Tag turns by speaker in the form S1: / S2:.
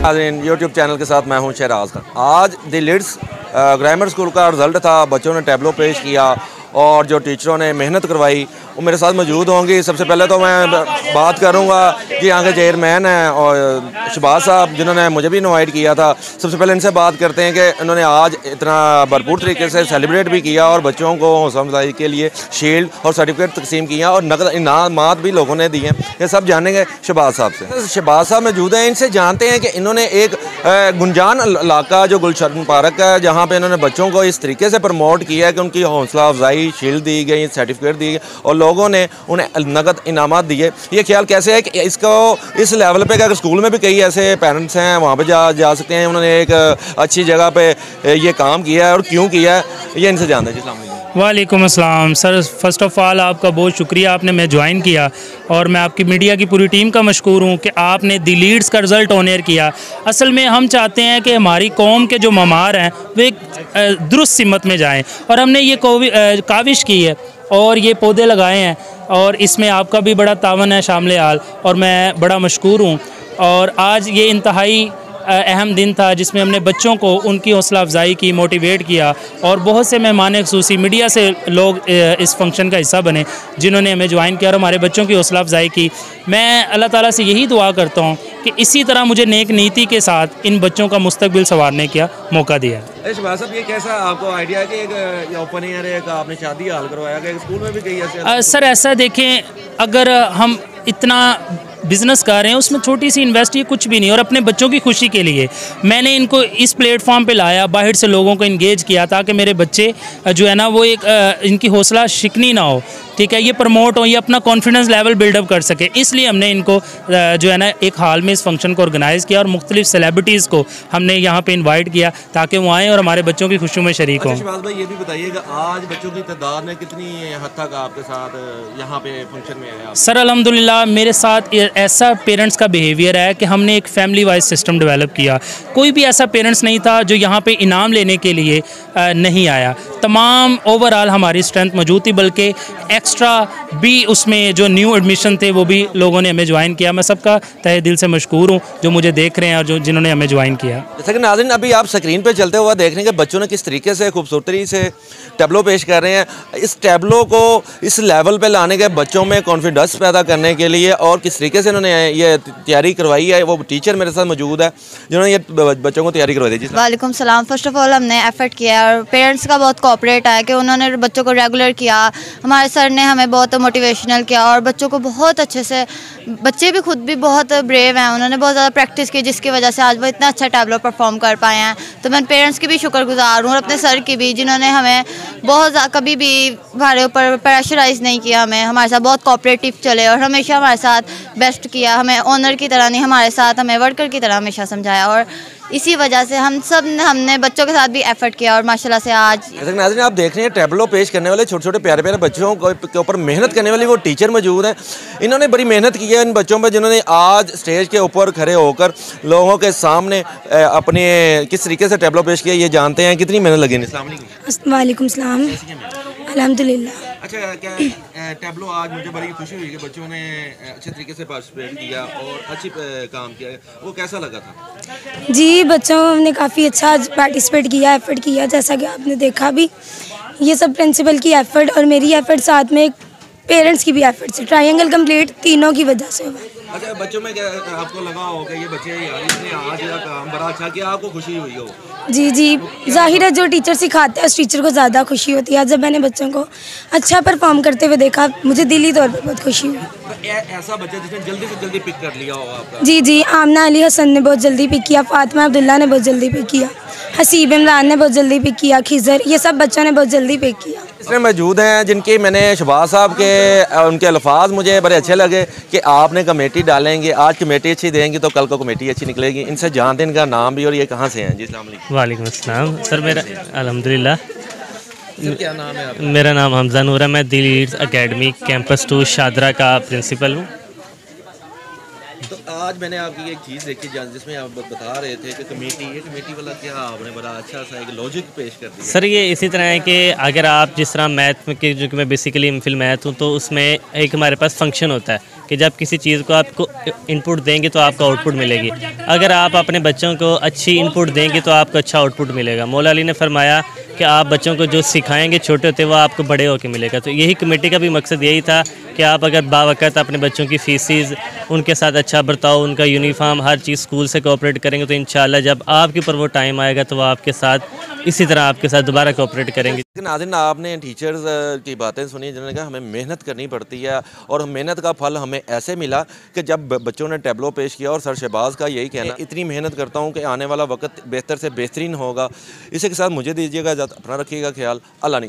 S1: YouTube channel के साथ मैं हूं शहराज खान। आज द लीड्स ग्रामर स्कूल का रिज़ल्ट था, बच्चों ने टैबलो पेश किया और जो टीचरों ने मेहनत करवाई वो मेरे साथ मौजूद होंगी। सबसे पहले तो मैं बात करूंगा जी, यहाँ के चेयरमैन हैं और शहबाज साहब जिन्होंने मुझे भी इनवाइट किया था। सबसे पहले इनसे बात करते हैं कि इन्होंने आज इतना भरपूर तरीके से सेलिब्रेट भी किया और बच्चों को हौसला अफजाई के लिए शील्ड और सर्टिफिकेट तकसीम किया और नकद इनामात भी लोगों ने दिए। ये सब जानेंगे शहबाज साहब से। शहबाज साहब मौजूद हैं, इनसे जानते हैं कि इन्होंने एक गुंजान इलाका जो गुलशन पार्क है, जहाँ पर इन्होंने बच्चों को इस तरीके से प्रमोट किया कि उनकी हौसला अफजाई, शील्ड दी गई, सर्टिफिकेट दी गई और लोगों ने उन्हें नगद इनामात दिए। ये ख्याल कैसे है कि इसको इस लेवल पे, अगर स्कूल में भी कई ऐसे पेरेंट्स हैं वहाँ पे जा सकते हैं, उन्होंने एक अच्छी जगह पे ये काम किया है और क्यों किया है, ये इनसे जानते हैं। जी
S2: वालेकुम अस्सलाम सर, फ़र्स्ट ऑफ़ ऑल आपका बहुत शुक्रिया, आपने मैं ज्वाइन किया और मैं आपकी मीडिया की पूरी टीम का मशकूर हूँ कि आपने द लीड्स का रिज़ल्ट ऑनर किया। असल में हम चाहते हैं कि हमारी कौम के जो ममार हैं वो एक दुरुस्त सिमत में जाएं और हमने ये काविश की है और ये पौधे लगाए हैं और इसमें आपका भी बड़ा तावन है शामिल हाल और मैं बड़ा मशकूर हूँ। और आज ये इंतहाई अहम दिन था जिसमें हमने बच्चों को उनकी हौसला अफजाई की, मोटिवेट किया और बहुत से मेहमान ख़ुसूसी मीडिया से लोग इस फंक्शन का हिस्सा बने जिन्होंने हमें ज्वाइन किया और हमारे बच्चों की हौसला अफजाई की। मैं अल्लाह ताला से यही दुआ करता हूँ कि इसी तरह मुझे नेक नीति के साथ इन बच्चों का मुस्तकबिल संवारने का मौका दिया।
S1: शहबाज साहब, ये कैसा आपको आइडिया है कि एक ओपन एयर एक आपने शादी हाल करवाया कि स्कूल में भी कई ऐसे?
S2: सर ऐसा देखें, अगर हम इतना बिज़नेस कर रहे हैं उसमें छोटी सी इन्वेस्ट ये कुछ भी नहीं और अपने बच्चों की खुशी के लिए मैंने इनको इस प्लेटफॉर्म पे लाया, बाहर से लोगों को इंगेज किया ताकि मेरे बच्चे जो है ना वो एक इनकी हौसला शिकनी ना हो, ठीक है, ये प्रमोट हो, ये अपना कॉन्फिडेंस लेवल बिल्डअप कर सके। इसलिए हमने इनको जो है ना एक हाल में इस फंक्शन को ऑर्गेनाइज़ किया और मुख्तलिफ सेलिब्रिटीज़ को हमने यहाँ पे इन्वाइट किया ताकि वो आएँ और हमारे बच्चों की खुशियों में शरीक हों।
S1: शहबाज भाई, ये भी बताइएगा आज बच्चों की तादाद में कितनी हद तक आपके साथ यहाँ पे फंक्शन में आया?
S2: सर अल्हम्दुलिल्लाह मेरे साथ ऐसा पेरेंट्स का बिहेवियर है कि हमने एक फैमिली वाइज सिस्टम डेवलप किया। कोई भी ऐसा पेरेंट्स नहीं था जो यहाँ पे इनाम लेने के लिए नहीं आया। तमाम ओवरऑल हमारी स्ट्रेंथ मौजूद थी, बल्कि एक्स्ट्रा भी उसमें जो न्यू एडमिशन थे वो भी लोगों ने हमें ज्वाइन किया। मैं सबका तहे दिल से मशकूर हूँ जो मुझे देख रहे हैं और जिन्होंने हमें ज्वाइन किया।
S1: जैसे कि नाज़रीन अभी आप स्क्रीन पे चलते हुए देख रहे हैं कि बच्चों ने किस तरीके से खूबसूरती से टैबलो पेश कर रहे हैं। इस टैबलो को इस लेवल पे लाने के, बच्चों में कॉन्फिडेंस पैदा करने के लिए और किस तरीके से उन्होंने ये तैयारी करवाई है, वो टीचर मेरे साथ मौजूद है जिन्होंने ये बच्चों को तैयारी करवाई थी।
S3: वालेकुम सलाम। फर्स्ट ऑफ ऑल हमने एफर्ट किया और पेरेंट्स का बहुत कोऑपरेट है कि उन्होंने बच्चों को रेगुलर किया। हमारे सर ने हमें बहुत मोटिवेशनल किया और बच्चों को बहुत अच्छे से, बच्चे भी खुद भी बहुत ब्रेव हैं, उन्होंने बहुत ज़्यादा प्रैक्टिस की जिसकी वजह से आज वो इतना अच्छा टैबलो परफॉर्म कर पाए हैं। तो मैं पेरेंट्स की भी शुक्रगुजार हूँ और अपने सर की भी जिन्होंने हमें बहुत कभी भी हमारे ऊपर प्रेशराइज़ नहीं किया, हमारे साथ बहुत कोऑपरेटिव चले और हमेशा हमारे साथ बेस्ट किया। हमें ओनर की तरह नहीं, हमारे साथ हमें वर्कर की तरह हमेशा समझाया और इसी वजह से हमने बच्चों के साथ भी एफर्ट किया और माशाल्लाह से आज।
S1: नाज़रीन आप देख रहे हैं टैबलो पेश करने वाले छोटे छोटे प्यारे प्यारे बच्चों के ऊपर मेहनत करने वाली वो टीचर मौजूद हैं। इन्होंने बड़ी मेहनत की है इन बच्चों पर, जिन्होंने आज स्टेज के ऊपर खड़े होकर लोगों के सामने अपने किस तरीके से टैबलो पेश किया, ये जानते हैं कितनी मेहनत लगी।
S4: वालेकुम सलाम। अल्हम्दुलिल्लाह।
S1: अच्छा, क्या टैबलो आज मुझे बड़ी खुशी हुई कि बच्चों ने अच्छे तरीके से पार्टिसिपेट किया और अच्छी काम किया, वो कैसा लगा था?
S4: जी, बच्चों ने काफ़ी अच्छा पार्टिसिपेट किया, एफ़र्ट किया, जैसा कि आपने देखा भी। ये सब प्रिंसिपल की एफ़र्ट और मेरी एफ़र्ट साथ में पेरेंट्स की भी एफ़र्ट से ट्रायंगल कंप्लीट तीनों की वजह से हुआ।
S1: अच्छा, बच्चों में क्या आपको लगा हो कि ये बच्चे यार इसने आज ये काम बड़ा अच्छा किया, आपको खुशी हुई हो?
S4: जी, जाहिर है जो टीचर सिखाते हैं उस टीचर को ज़्यादा खुशी होती है। जब मैंने बच्चों को अच्छा परफॉर्म करते हुए देखा मुझे दिली तौर पर बहुत खुशी हुई।
S1: ऐसा बच्चा जिसने जल्दी से जल्दी पिक कर लिया हो आपका?
S4: जी, आमना अली हसन ने बहुत जल्दी पिक किया, फातिमा अब्दुल्ला ने बहुत जल्दी पिक किया, हसीब इमरान ने बहुत जल्दी पिक किया, खिजर, ये सब बच्चों ने बहुत जल्दी पिक किया।
S1: इसमें मौजूद हैं जिनकी मैंने शहबाज साहब के उनके अल्फाज मुझे बड़े अच्छे लगे कि आपने कमेटी डालेंगे, आज कमेटी अच्छी देंगी तो कल को कमेटी अच्छी निकलेगी। इनसे जानते हैं इनका नाम भी और ये कहाँ से हैं। जी अस्सलाम वालेकुम।
S2: वालेकुम अस्सलाम। सर मेरा अल्हम्दुलिल्लाह।
S1: क्या नाम है आपका?
S2: मेरा नाम हमजा नूर है, मैं the Leeds academy campus 2 Shahdara का प्रिंसिपल हूँ।
S1: तो आज मैंने आपकी एक चीज़ देखी जिसमें आप बता रहे थे कि कमेटी वाला क्या आपने बड़ा अच्छा सा एक लॉजिक पेश कर दिया।
S2: सर ये इसी तरह है कि अगर आप जिस तरह मैथ में, जो कि मैं बेसिकली एमफिल मैथ हूँ, तो उसमें एक हमारे पास फंक्शन होता है
S5: कि जब किसी चीज़ को आपको इनपुट देंगे तो आपको आउटपुट मिलेगी। अगर आप अपने बच्चों को अच्छी इनपुट देंगे तो आपको अच्छा आउटपुट मिलेगा। मौला अली ने फरमाया कि आप बच्चों को जो सिखाएंगे छोटे होते वो आपको बड़े होकर मिलेगा। तो यही कमेटी का भी मकसद यही था कि आप अगर बावक़्त अपने बच्चों की फ़ीसिस, उनके साथ अच्छा बर्ताव, उनका यूनिफॉर्म, हर चीज़ स्कूल से कोऑपरेट करेंगे तो इंशाल्लाह जब आपके ऊपर वो टाइम आएगा तो वो आपके साथ इसी तरह आपके साथ दोबारा कोऑपरेट करेंगे।
S1: लेकिन नाज़रीन, आपने टीचर्स की बातें सुनी जिन्होंने कहा हमें मेहनत करनी पड़ती है और मेहनत का फल हमें ऐसे मिला कि जब बच्चों ने टैबलो पेश किया। और सर शहबाज का यही कहना, इतनी मेहनत करता हूँ कि आने वाला वक्त बेहतर से बेहतरीन होगा। इसी के साथ मुझे दीजिएगा, अपना रखिएगा ख्याल। अल्लाह ने